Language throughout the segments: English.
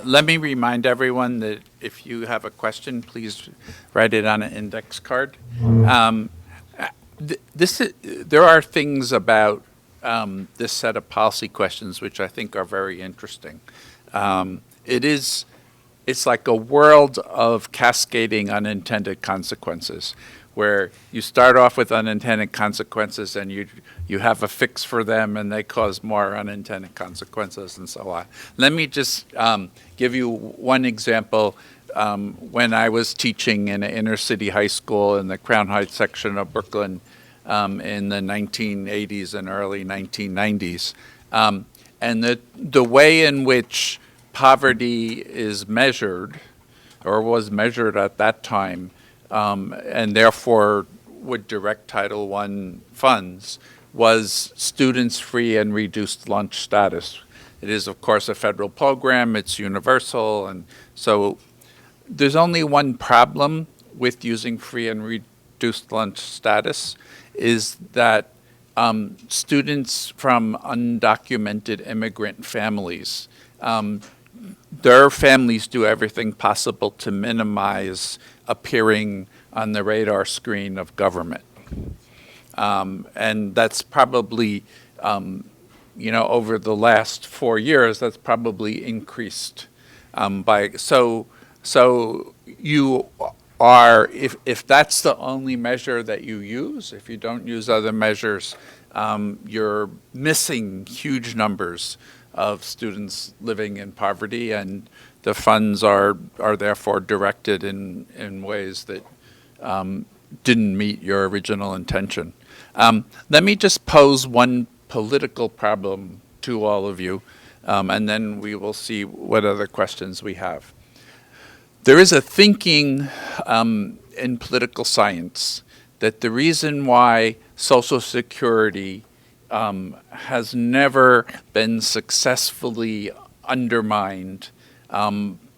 Let me remind everyone that if you have a question, please write it on an index card. Um, there are things about this set of policy questions which I think are very interesting. It is it's like a world of cascading unintended consequences, where you start off with unintended consequences and you have a fix for them and they cause more unintended consequences and so on. Let me just give you one example. When I was teaching in an inner city high school in the Crown Heights section of Brooklyn in the 1980s and early 1990s, and the way in which poverty is measured, or was measured at that time, and therefore would direct Title I funds, was students' free and reduced lunch status. It is, of course, a federal program. It's universal, and so there's only one problem with using free and reduced lunch status, is that students from undocumented immigrant families, their families do everything possible to minimize appearing on the radar screen of government. And that's probably, over the last 4 years, that's probably increased so you are, if that's the only measure that you use, if you don't use other measures, you're missing huge numbers of students living in poverty, and the funds are therefore directed in ways that didn't meet your original intention. Let me just pose one political problem to all of you, and then we will see what other questions we have. There is a thinking in political science that the reason why Social Security has never been successfully undermined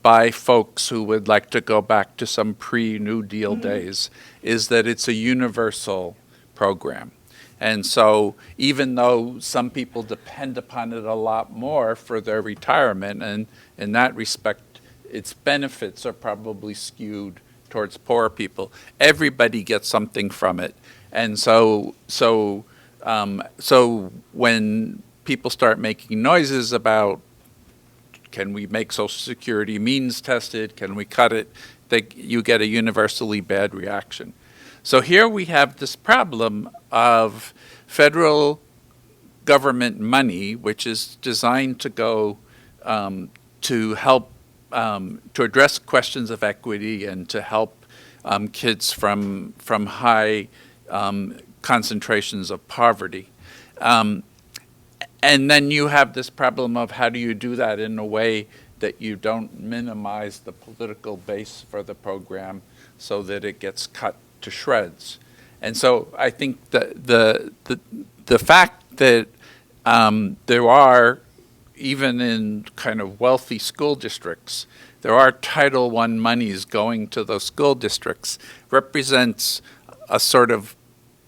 by folks who would like to go back to some pre-New Deal days is that it's a universal program. And so even though some people depend upon it a lot more for their retirement, and in that respect, its benefits are probably skewed towards poor people, everybody gets something from it. And so when people start making noises about, can we make Social Security means tested, can we cut it, you get a universally bad reaction. So here we have this problem of federal government money, which is designed to go to help to address questions of equity and to help kids from high concentrations of poverty. And then you have this problem of how do you do that in a way that you don't minimize the political base for the program so that it gets cut to shreds. And so I think the fact that there are, even in kind of wealthy school districts, there are Title I monies going to those school districts, represents a sort of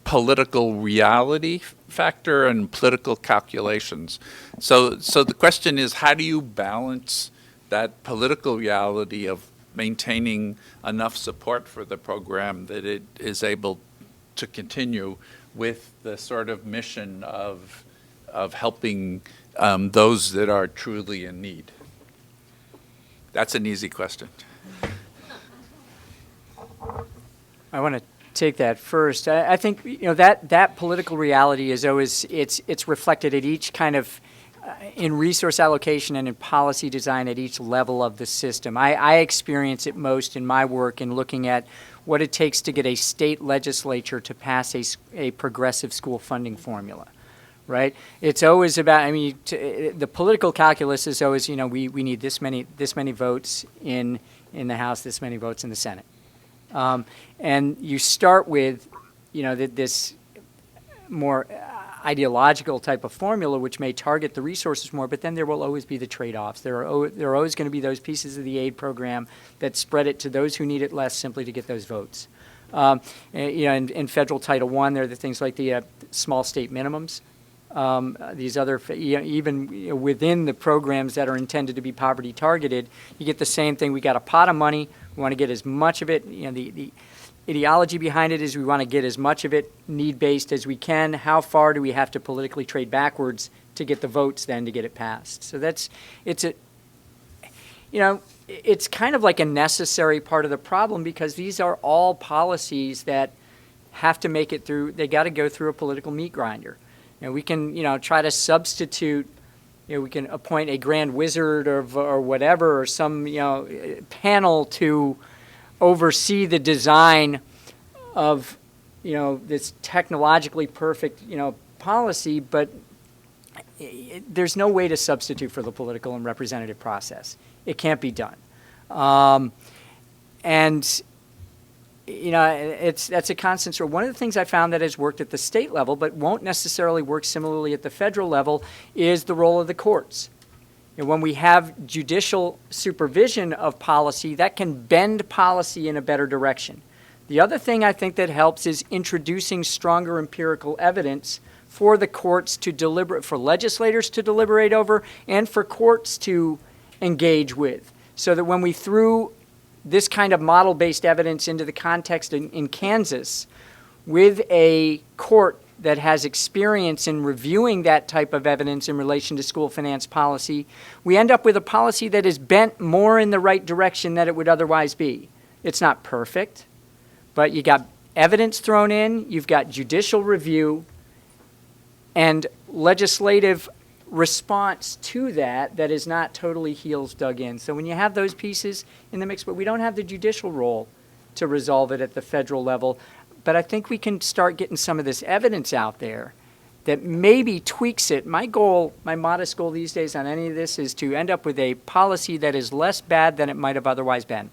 political reality factor and political calculations. So the question is, how do you balance that political reality of maintaining enough support for the program that it is able to continue with the sort of mission of helping those that are truly in need? That's an easy question. I want to take that first. I think that political reality is always it's reflected at each kind of in resource allocation and in policy design at each level of the system. I experience it most in my work in looking at what it takes to get a state legislature to pass a progressive school funding formula. Right? It's always about, the political calculus is always, we need this many votes in the House, this many votes in the Senate. And you start with, this more ideological type of formula which may target the resources more, but then there will always be the trade-offs. There are always going to be those pieces of the aid program that spread it to those who need it less simply to get those votes. In federal Title I, there are the things like the small state minimums. even within the programs that are intended to be poverty targeted, you get the same thing. We got a pot of money. We want to get as much of it. The ideology behind it is we want to get as much of it need-based as we can. How far do we have to politically trade backwards to get the votes then to get it passed? So it's kind of like a necessary part of the problem, because these are all policies that have to make it through. They got to go through a political meat grinder. We can, try to substitute. We can appoint a grand wizard or whatever, or some, panel to oversee the design of, this technologically perfect, policy, but there's no way to substitute for the political and representative process. It can't be done. That's a constant story. One of the things I found that has worked at the state level, but won't necessarily work similarly at the federal level, is the role of the courts. When we have judicial supervision of policy, that can bend policy in a better direction. The other thing I think that helps is introducing stronger empirical evidence for the courts to deliberate, for legislators to deliberate over, and for courts to engage with. So that when we threw this kind of model-based evidence into the context in Kansas, with a court that has experience in reviewing that type of evidence in relation to school finance policy, we end up with a policy that is bent more in the right direction than it would otherwise be. It's not perfect, but you got evidence thrown in, you've got judicial review, and legislative response to that is not totally heels dug in. So when you have those pieces in the mix, but we don't have the judicial role to resolve it at the federal level, but I think we can start getting some of this evidence out there that maybe tweaks it. My goal, my modest goal these days on any of this, is to end up with a policy that is less bad than it might have otherwise been.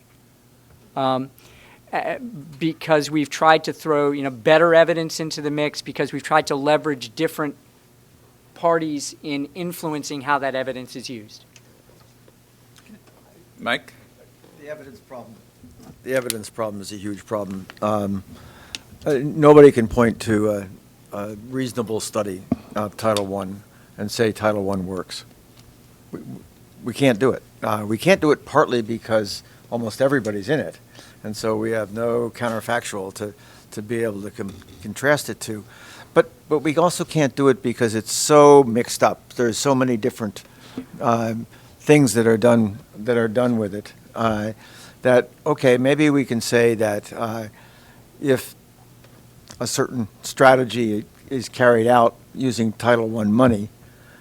Because we've tried to throw, better evidence into the mix, because we've tried to leverage different parties in influencing how that evidence is used. Mike? The evidence problem is a huge problem. Nobody can point to a reasonable study of Title I and say Title I works. We can't do it. We can't do it partly because almost everybody's in it, and so we have no counterfactual to be able to contrast it to. But we also can't do it because it's so mixed up. There's so many different things that are done with it. That okay, maybe we can say that if a certain strategy is carried out using Title I money,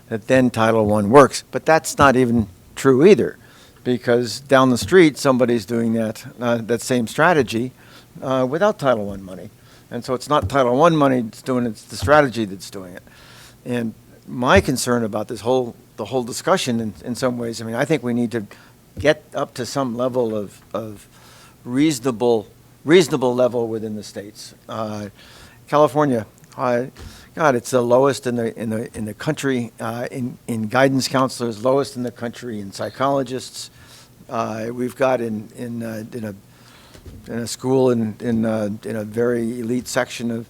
that then Title I works. But that's not even true either, because down the street somebody's doing that same strategy without Title I money. And so it's not Title I money that's doing it, it's the strategy that's doing it. And my concern about the whole discussion in some ways, I think we need to get up to some level of reasonable level within the states. California, God, it's the lowest in the country in guidance counselors, lowest in the country in psychologists. We've got in a school in a very elite section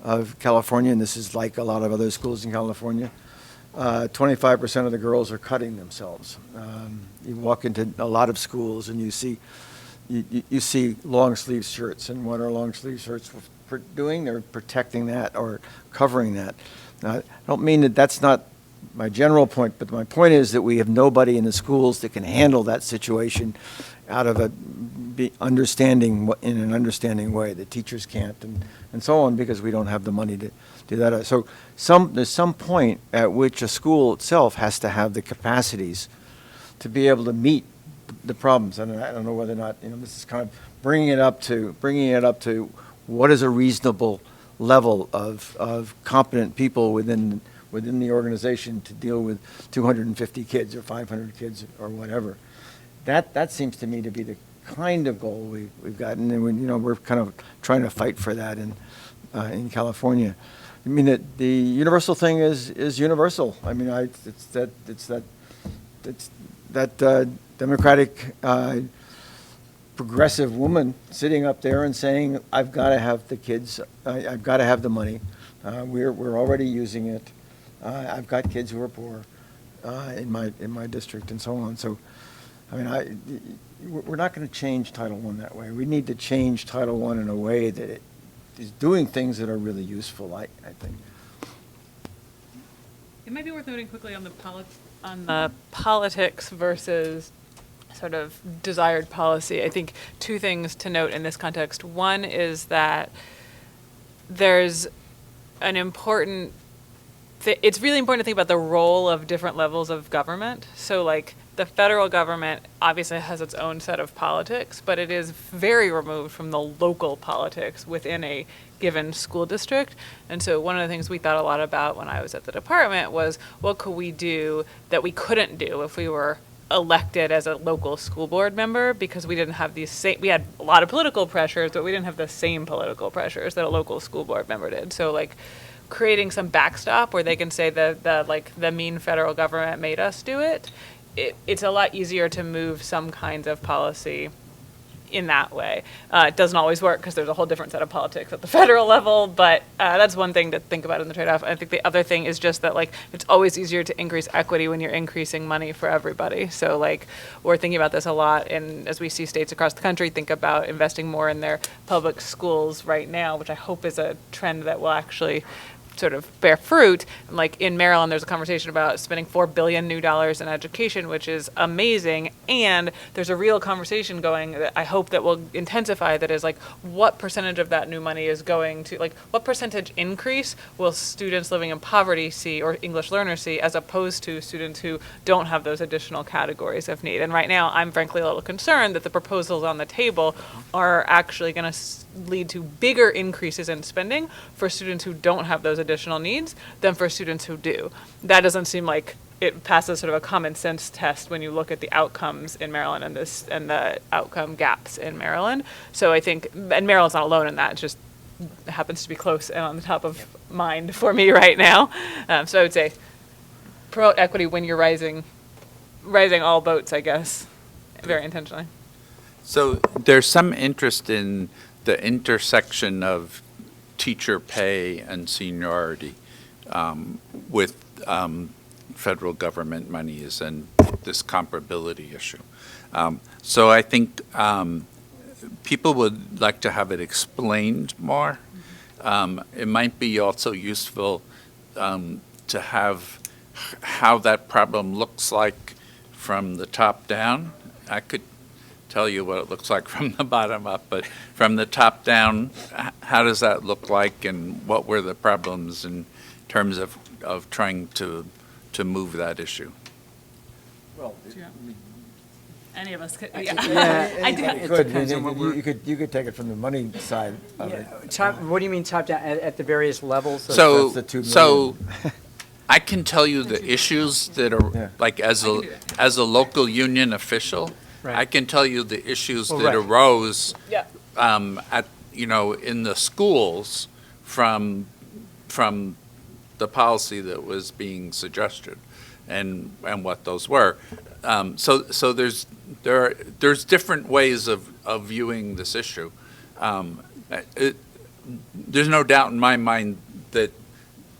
of California, and this is like a lot of other schools in California, 25% of the girls are cutting themselves. You walk into a lot of schools and you see long sleeve shirts, and what are long sleeve shirts doing? They're protecting that or covering that. Now, I don't mean that that's not my general point, but my point is that we have nobody in the schools that can handle that situation out of in an understanding way. The teachers can't, and so on, because we don't have the money to do that. So there's some point at which a school itself has to have the capacities to be able to meet the problems. And I don't know whether or not this is kind of bringing it up to what is a reasonable level of competent people within the organization to deal with 250 kids or 500 kids or whatever. That seems to me to be the kind of goal we've gotten, and we're kind of trying to fight for that in California. I mean, the universal thing is universal. I mean, it's that Democratic progressive woman sitting up there and saying, "I've got to have the kids. I've got to have the money. We're already using it. I've got kids who are poor in my district and so on. So, I mean, we're not going to change Title I that way. We need to change Title I in a way that it is doing things that are really useful, I think. It might be worth noting quickly on the politics versus sort of desired policy. I think two things to note in this context. One is that there's an important it's really important to think about the role of different levels of government. So like the federal government obviously has its own set of politics, but it is very removed from the local politics within a given school district. And so one of the things we thought a lot about when I was at the department was what could we do that we couldn't do if we were elected as a local school board member, because we didn't have we had a lot of political pressures, but we didn't have the same political pressures that a local school board member did. So like creating some backstop where they can say the mean federal government made us do it, it's a lot easier to move some kinds of policy in that way. It doesn't always work because there's a whole different set of politics at the federal level, but that's one thing to think about in the trade-off. I think the other thing is just that like it's always easier to increase equity when you're increasing money for everybody. So like we're thinking about this a lot, and as we see states across the country think about investing more in their public schools right now, which I hope is a trend that will actually sort of bear fruit. Like in Maryland, there's a conversation about spending $4 billion new dollars in education, which is amazing. And there's a real conversation going that I hope that will intensify, that is like, what percentage of that new money is going to, like, what percentage increase will students living in poverty see or English learners see, as opposed to students who don't have those additional categories of need. And right now, I'm frankly a little concerned that the proposals on the table are actually going to lead to bigger increases in spending for students who don't have those additional needs than for students who do. That doesn't seem like it passes sort of a common sense test when you look at the outcomes in Maryland and the outcome gaps in Maryland. So I think, and Maryland's not alone in that, it just happens to be close and on the top of mind for me right now. So I would say promote equity when you're rising all boats, I guess, very intentionally. So there's some interest in the intersection of teacher pay and seniority with federal government monies and this comparability issue. So I think people would like to have it explained more. It might be also useful to have how that problem looks like from the top down. I could tell you what it looks like from the bottom up, but from the top down, how does that look like, and what were the problems in terms of trying to move that issue? Well, Any of us could. Yeah, I do. it Good. depends on what we're- You could take it from the money side of it. What do you mean top down, at the various levels? So, that's the 2 so million. I can tell you the issues that are, Yeah. like, as I can do that. a local union official, Right. I can tell you the issues Well, that right. arose Yeah. in the schools from the policy that was being suggested, and what those were. So there's different ways of viewing this issue. There's no doubt in my mind that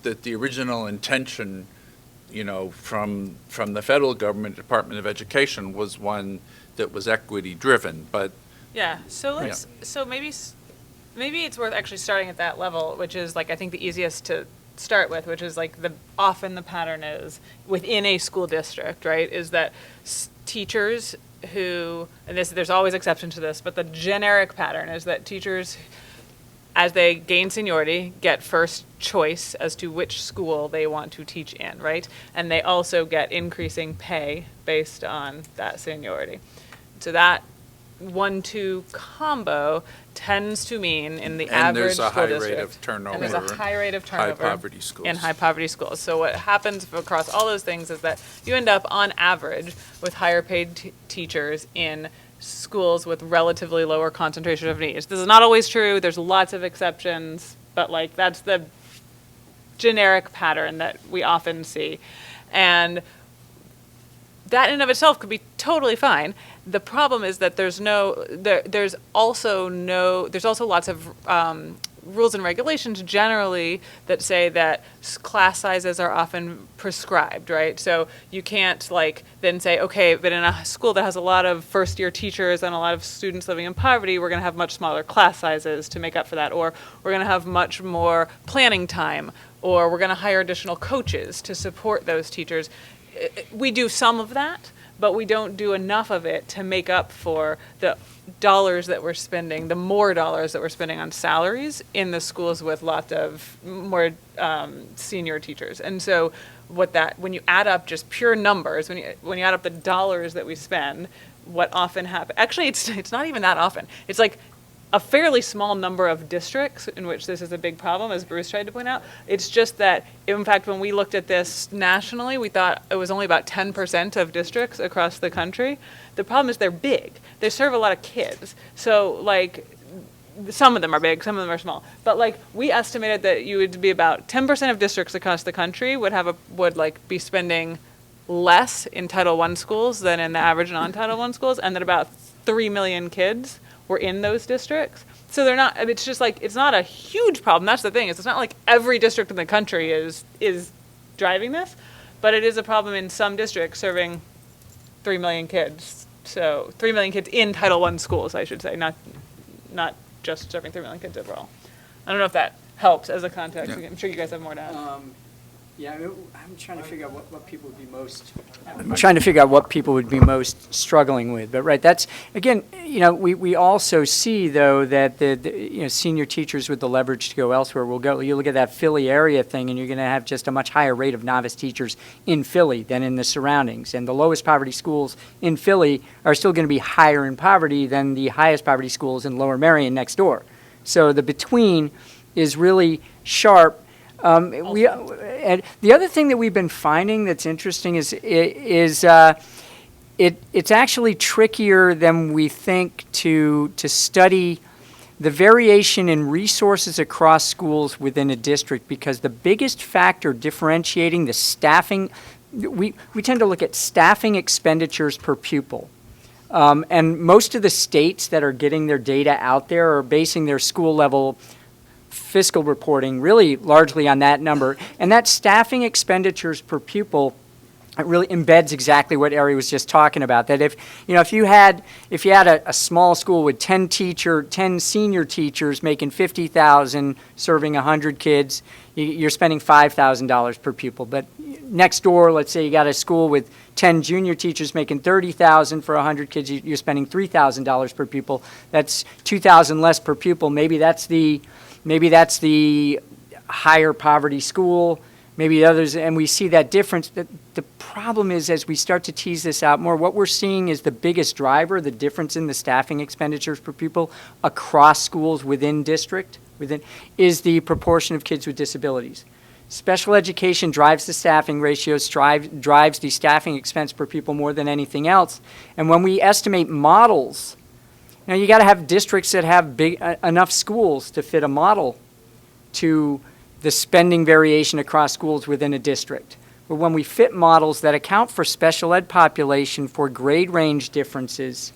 the original intention, from the federal government Department of Education was one that was equity driven, but Yeah. So let's. So maybe it's worth actually starting at that level, which is like I think the easiest to start with, which is like often the pattern is within a school district, right? Is that teachers who, and there's always exceptions to this, but the generic pattern is that teachers, as they gain seniority, get first choice as to which school they want to teach in, right? And they also get increasing pay based on that seniority. So that 1-2 combo tends to mean in the and average there's a school high rate district, of turnover. and there's a high rate of turnover High poverty schools. in high poverty schools. So what happens across all those things is that you end up on average with higher paid teachers in schools with relatively lower concentration of needs. This is not always true. There's lots of exceptions, but like that's the generic pattern that we often see. And that in and of itself could be totally fine. The problem is that there's also lots of rules and regulations generally that say that class sizes are often prescribed, right? So you can't like then say, okay, but in a school that has a lot of first year teachers and a lot of students living in poverty, we're going to have much smaller class sizes to make up for that, or we're going to have much more planning time, or we're going to hire additional coaches to support those teachers. We do some of that, but we don't do enough of it to make up for the dollars that we're spending, the more dollars that we're spending on salaries in the schools with lots of more senior teachers. And so when you add up just pure numbers, when you add up the dollars that we spend, what often happens, actually it's not even that often. It's like a fairly small number of districts in which this is a big problem, as Bruce tried to point out. It's just that, in fact, when we looked at this nationally, we thought it was only about 10% of districts across the country. The problem is they're big. They serve a lot of kids. So, like, some of them are big, some of them are small. But, like, we estimated that you would be about 10% of districts across the country would be spending less in Title I schools than in the average non-Title I schools, and that about 3 million kids were in those districts. So they're not, it's just like, it's not a huge problem. That's the thing, is it's not like every district in the country is driving this, but it is a problem in some districts serving 3 million kids. So 3 million kids in Title I schools, I should say, not just serving 3 million kids overall. I don't know if that helps as a context. Yeah. I'm sure you guys have more to add. Yeah, I'm trying to figure out what people would be most. I'm trying to figure out what people would be most struggling with. But right, that's again, we also see though that the senior teachers with the leverage to go elsewhere will go. You look at that Philly area thing, and you're going to have just a much higher rate of novice teachers in Philly than in the surroundings. And the lowest poverty schools in Philly are still going to be higher in poverty than the highest poverty schools in Lower Merion next door. So the between is really sharp. And the other thing that we've been finding that's interesting is it's actually trickier than we think to study the variation in resources across schools within a district, because the biggest factor differentiating the staffing, we tend to look at staffing expenditures per pupil. And most of the states that are getting their data out there are basing their school level fiscal reporting really largely on that number. And that staffing expenditures per pupil, it really embeds exactly what Ari was just talking about. That if you had a small school with 10 senior teachers making $50,000 serving 100 kids, you're spending $5,000 per pupil. But next door, let's say you got a school with 10 junior teachers making $30,000 for 100 kids, you're spending $3,000 per pupil. That's $2,000 less per pupil. Maybe that's the higher poverty school, maybe others, and we see that difference. The problem is, as we start to tease this out more, what we're seeing is the biggest driver, the difference in the staffing expenditures per pupil across schools within district, is the proportion of kids with disabilities. Special education drives the staffing ratios, drives the staffing expense per pupil more than anything else. And when we estimate models, you got to have districts that have enough schools to fit a model to the spending variation across schools within a district. But when we fit models that account for special ed population for grade range differences,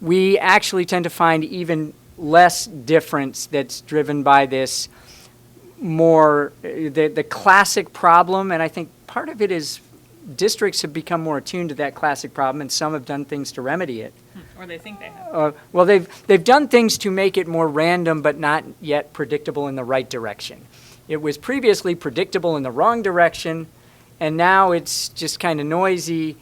we actually tend to find even less difference that's driven by this more, the classic problem. And I think part of it is districts have become more attuned to that classic problem, and some have done things to remedy it. Or they think they have. Well, they've done things to make it more random, but not yet predictable in the right direction. It was previously predictable in the wrong direction, and now it's just kind of noisy,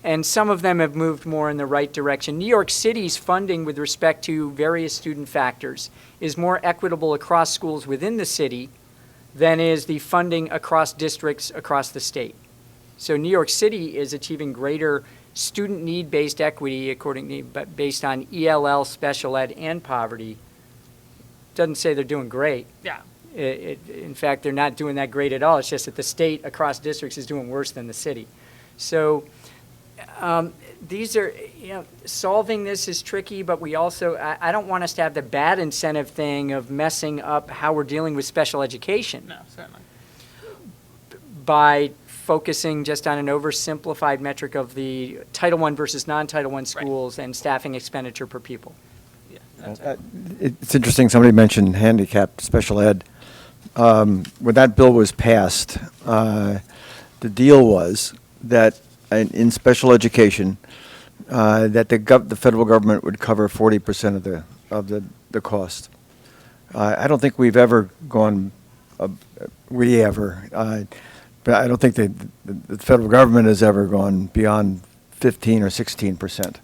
and some of them have moved more in the right direction. New York City's funding with respect to various student factors is more equitable across schools within the city than is the funding across districts across the state. So New York City is achieving greater student need-based equity based on ELL, special ed, and poverty. Doesn't say they're doing great. Yeah. In fact, they're not doing that great at all. It's just that the state across districts is doing worse than the city. So these are, solving this is tricky, but we also, I don't want us to have the bad incentive thing of messing up how we're dealing with special education. No, certainly. By focusing just on an oversimplified metric of the Title I versus non-Title I schools and staffing expenditure per pupil. Yeah. It's interesting, somebody mentioned handicapped special ed. When that bill was passed, the deal was that in special education, that the federal government would cover 40% of the cost. I don't think we've ever gone, but I don't think the federal government has ever gone beyond 15 or 16%.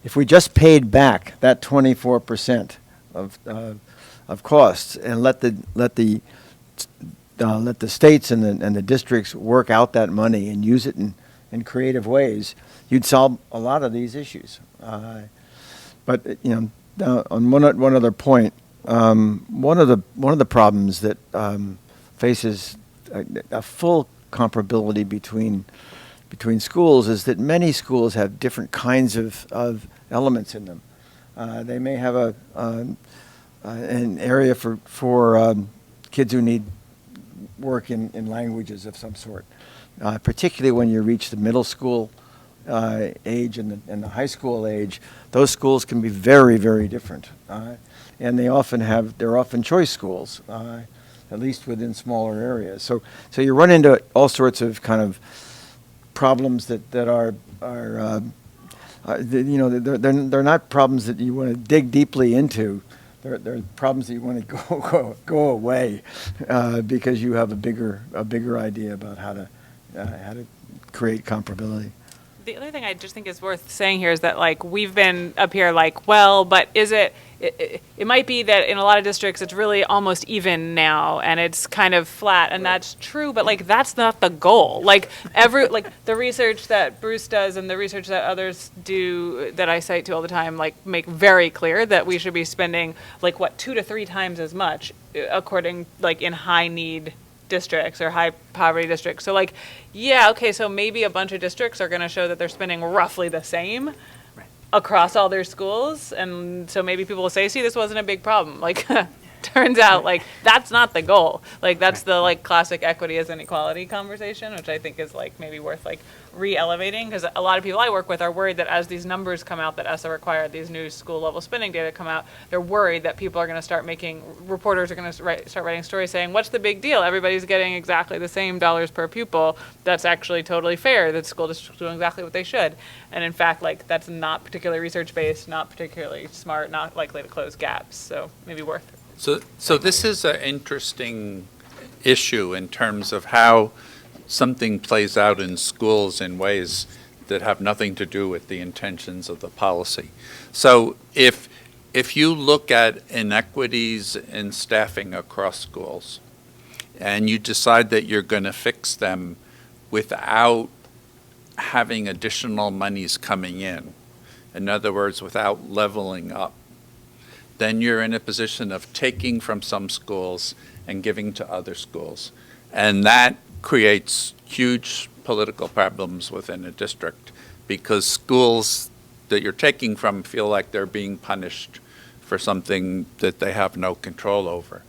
If we just paid back that 24% of costs and let the states and the districts work out that money and use it in creative ways, you'd solve a lot of these issues. But on one other point, one of the problems that faces a full comparability between schools is that many schools have different kinds of elements in them. They may have an area for kids who need work in languages of some sort, particularly when you reach the middle school age and the high school age. Those schools can be very, very different, and they're often choice schools, at least within smaller areas. So you run into all sorts of kind of problems that are they're not problems that you want to dig deeply into. They're problems that you want to go away because you have a bigger idea about how to create comparability. The other thing I just think is worth saying here is that, like, we've been up here like, well, but is it might be that in a lot of districts it's really almost even now and it's kind of flat, and that's true, but like that's not the goal. Like the research that Bruce does and the research that others do that I cite to all the time, like, make very clear that we should be spending 2 to 3 times as much according, like, in high need districts or high poverty districts. So so maybe a bunch of districts are going to show that they're spending roughly the same across all their schools, and so maybe people will say, see, this wasn't a big problem. Turns out that's not the goal. That's the classic equity as inequality conversation, which I think is maybe worth re-elevating, because a lot of people I work with are worried that as these numbers come out that ESSA required, these new school level spending data come out, they're worried that people are going to start reporters are going to start writing stories saying, what's the big deal? Everybody's getting exactly the same dollars per pupil. That's actually totally fair. The school district's doing exactly what they should. And in fact, that's not particularly research-based, not particularly smart, not likely to close gaps. So maybe worth it. So this is an interesting issue in terms of how something plays out in schools in ways that have nothing to do with the intentions of the policy. So if you look at inequities in staffing across schools and you decide that you're going to fix them without having additional monies coming in other words, without leveling up, then you're in a position of taking from some schools and giving to other schools. And that creates huge political problems within a district because schools that you're taking from feel like they're being punished for something that they have no control over.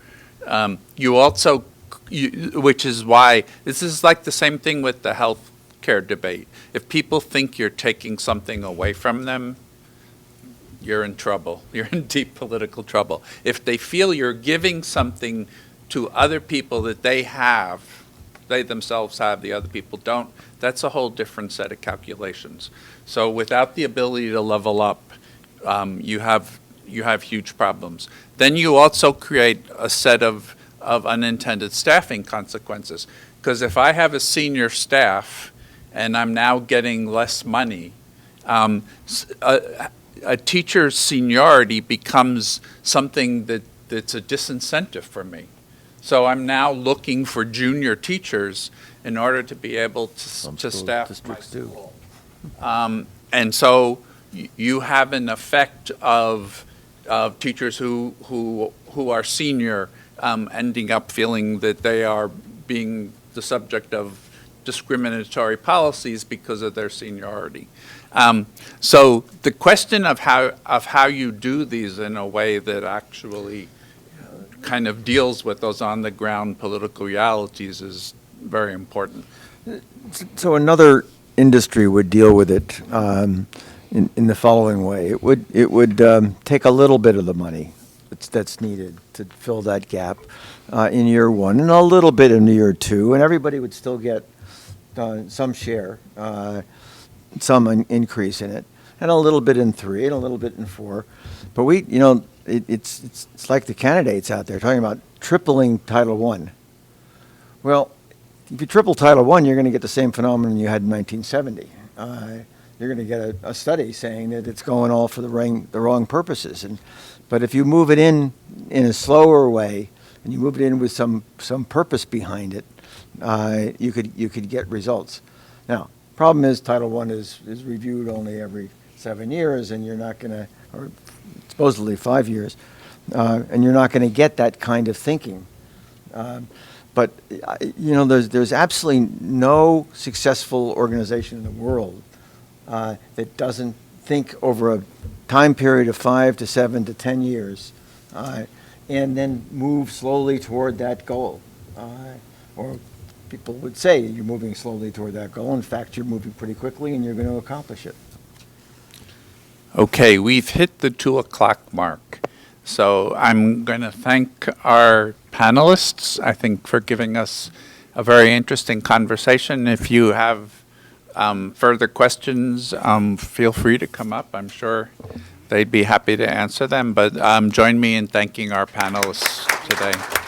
Which is why this is like the same thing with the health care debate. If people think you're taking something away from them, you're in trouble. You're in deep political trouble. If they feel you're giving something to other people that they themselves have, the other people don't, that's a whole different set of calculations. So without the ability to level up, you have huge problems. Then you also create a set of unintended staffing consequences. Because if I have a senior staff and I'm now getting less money, a teacher's seniority becomes something that's a disincentive for me. So I'm now looking for junior teachers in order to be able to staff my school. And so you have an effect of teachers who are senior ending up feeling that they are being the subject of discriminatory policies because of their seniority. So the question of how you do these in a way that actually kind of deals with those on-the-ground political realities is very important. So another industry would deal with it. in the following way. It would take a little bit of the money that's needed to fill that gap in year one, and a little bit in year two, and everybody would still get some share, some increase in it, and a little bit in 3, and a little bit in 4. But it's like the candidates out there talking about tripling Title I. Well, if you triple Title I, you're going to get the same phenomenon you had in 1970. You're going to get a study saying that it's going all for the wrong purposes. But if you move it in a slower way, and you move it in with some purpose behind it, you could get results. Now, problem is Title I is reviewed only every 7 years, and you're not going to, or supposedly 5 years, and you're not going to get that kind of thinking. But there's absolutely no successful organization in the world that doesn't think over a time period of 5 to 7 to 10 years, and then move slowly toward that goal. Or people would say you're moving slowly toward that goal. In fact, you're moving pretty quickly, and you're going to accomplish it. Okay, we've hit the 2 o'clock mark. So I'm going to thank our panelists, I think, for giving us a very interesting conversation. If you have further questions, feel free to come up. I'm sure they'd be happy to answer them. But join me in thanking our panelists today.